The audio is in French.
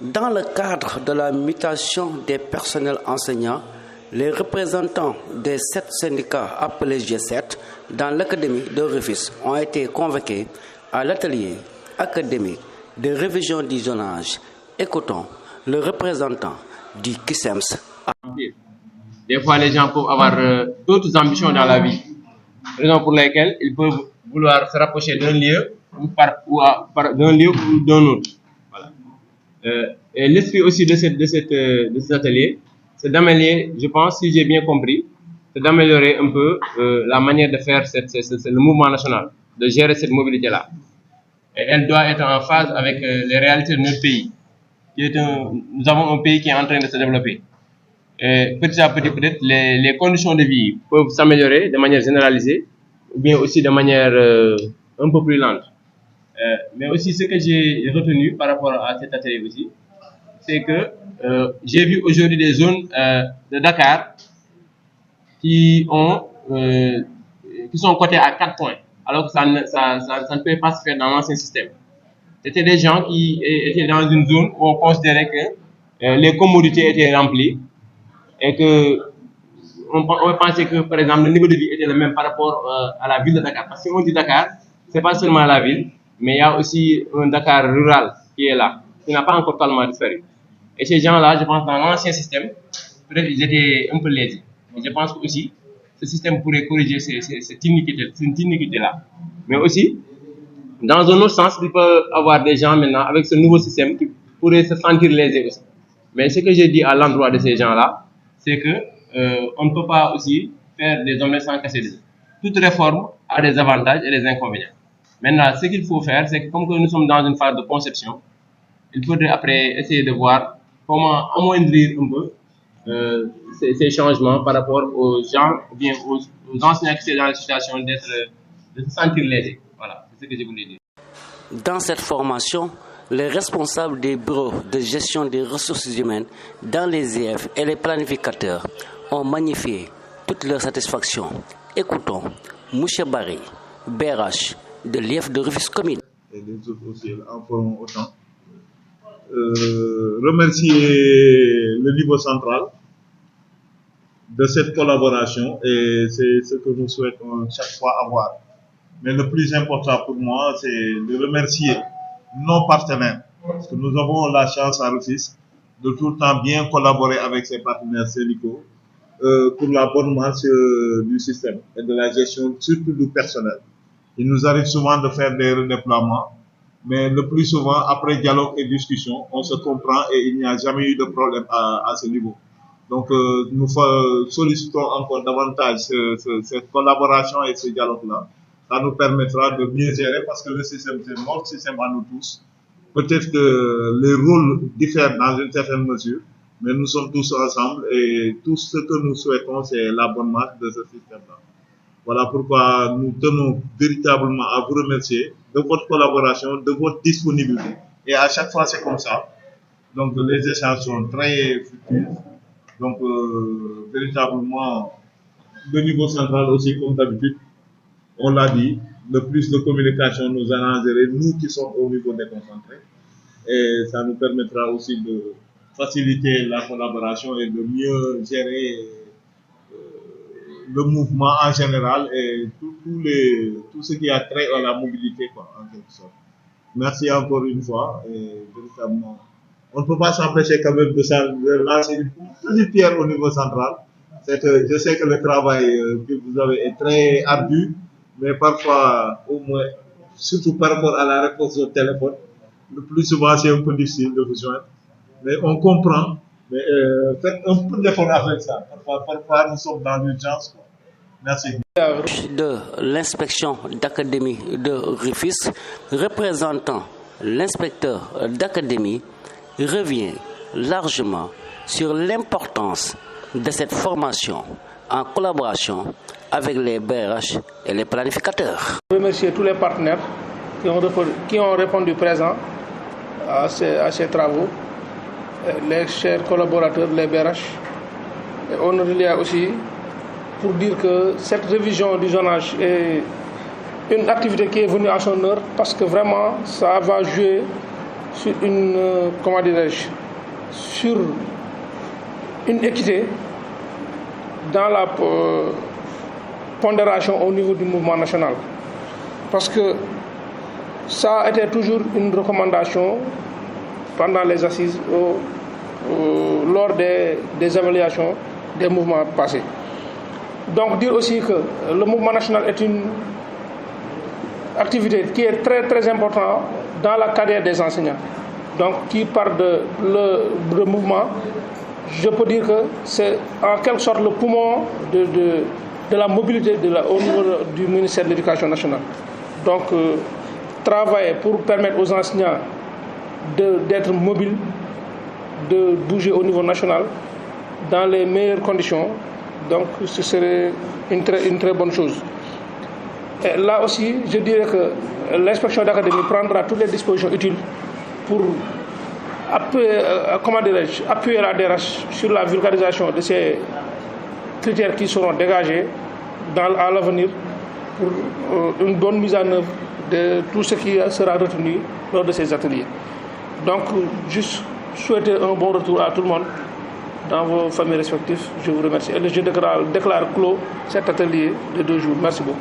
Dans le cadre de la mutation des personnels enseignants, les représentants des 7 syndicats appelés G7 dans l'académie de Rufisque ont été convoqués à l'atelier académique de révision du zonage. Écoutons le représentant du KISEMS. Des fois, les gens peuvent avoir d'autres ambitions dans la vie, raison pour lesquelles ils peuvent vouloir se rapprocher d'un lieu ou d'un lieu ou d'un autre. Voilà. Et l'esprit aussi de cet atelier, c'est d'améliorer, je pense, si j'ai bien compris, c'est d'améliorer un peu la manière de faire le mouvement national, de gérer cette mobilité-là. Et elle doit être en phase avec les réalités de notre pays. Nous avons un pays qui est en train de se développer. Et petit à petit, peut-être, les conditions de vie peuvent s'améliorer de manière généralisée, ou bien aussi de manière un peu plus lente. Mais aussi, ce que j'ai retenu par rapport à cet atelier aussi, c'est que j'ai vu aujourd'hui des zones de Dakar qui sont cotées à 4 points, alors que ça ne peut pas se faire dans l'ancien système. C'était des gens qui étaient dans une zone où on considérait que les commodités étaient remplies et que on pensait que, par exemple, le niveau de vie était le même par rapport à la ville de Dakar. Parce que si on dit Dakar, c'est pas seulement la ville, mais il y a aussi un Dakar rural qui est là, qui n'a pas encore totalement disparu. Et ces gens-là, je pense, dans l'ancien système, peut-être ils étaient un peu lésés. Et je pense que aussi, ce système pourrait corriger cette iniquité-là. Mais aussi, dans un autre sens, il peut y avoir des gens maintenant, avec ce nouveau système, qui pourraient se sentir lésés aussi. Mais ce que j'ai dit à l'endroit de ces gens-là, c'est que on ne peut pas aussi faire des omelettes sans casser des œufs. Toute réforme a des avantages et des inconvénients. Maintenant, ce qu'il faut faire, c'est que comme que nous sommes dans une phase de conception, il faudrait après essayer de voir comment amoindrir un peu ces changements par rapport aux gens, ou bien aux enseignants qui sont dans la situation de se sentir lésés. Voilà, c'est ce que je voulais dire. Dans cette formation, les responsables des bureaux de gestion des ressources humaines dans les IF et les planificateurs ont magnifié toute leur satisfaction. Écoutons M. Barry, BRH de l'IF de Rufisque Commune. Et les autres aussi en feront autant. Remercier le niveau central de cette collaboration, et c'est ce que nous souhaitons chaque fois avoir. Mais le plus important pour moi, c'est de remercier nos partenaires, parce que nous avons la chance à Rufisque de tout le temps bien collaborer avec ces partenaires syndicaux pour la bonne marche du système et de la gestion surtout du personnel. Il nous arrive souvent de faire des redéploiements, mais le plus souvent, après dialogue et discussion, on se comprend et il n'y a jamais eu de problème à ce niveau. Donc, nous sollicitons encore davantage cette collaboration et ce dialogue-là. Ça nous permettra de mieux gérer, parce que le système, c'est notre système à nous tous. Peut-être que les rôles diffèrent dans une certaine mesure, mais nous sommes tous ensemble et tout ce que nous souhaitons, c'est la bonne marche de ce système-là. Voilà pourquoi nous tenons véritablement à vous remercier de votre collaboration, de votre disponibilité. Et à chaque fois, c'est comme ça. Donc, les échanges sont très fructueux. Donc, véritablement, le niveau central aussi, comme d'habitude, on l'a dit, le plus de communication nous arrangerait, nous qui sommes au niveau déconcentré. Et ça nous permettra aussi de faciliter la collaboration et de mieux gérer le mouvement en général et tout ce qui a trait à la mobilité, quoi, en quelque sorte. Merci encore une fois. Et véritablement, on ne peut pas s'empêcher quand même de lancer une petite pierre au niveau central. Je sais que le travail que vous avez est très ardu, mais parfois, au moins, surtout par rapport à la réponse au téléphone, le plus souvent c'est un peu difficile de vous joindre. Mais on comprend, mais faites un peu d'effort avec ça. Parfois nous sommes dans l'urgence. Merci. De l'inspection d'académie de Rufisque, représentant l'inspecteur d'académie, revient largement sur l'importance de cette formation en collaboration avec les BRH et les planificateurs. Je remercie tous les partenaires qui ont répondu présent à ces travaux, les chers collaborateurs, les BRH. Et on relie aussi pour dire que cette révision du zonage est une activité qui est venue à son heure, parce que vraiment ça va jouer sur sur une équité dans la pondération au niveau du mouvement national. Parce que ça a été toujours une recommandation pendant les assises lors des évaluations des mouvements passés. Donc dire aussi que le mouvement national est une activité qui est très très importante dans la carrière des enseignants. Donc qui part le mouvement, je peux dire que c'est en quelque sorte le poumon de la mobilité au niveau du ministère de l'Éducation nationale. Donc travailler pour permettre aux enseignants d'être mobiles, de bouger au niveau national dans les meilleures conditions. Donc ce serait une très bonne chose. Et là aussi, je dirais que l'inspection d'académie prendra toutes les dispositions utiles pour appuyer la DRH sur la vulgarisation de ces critères qui seront dégagés à l'avenir pour une bonne mise en œuvre de tout ce qui sera retenu lors de ces ateliers. Donc, juste souhaiter un bon retour à tout le monde dans vos familles respectives. Je vous remercie. Et je déclare clos cet atelier de 2 jours. Merci beaucoup.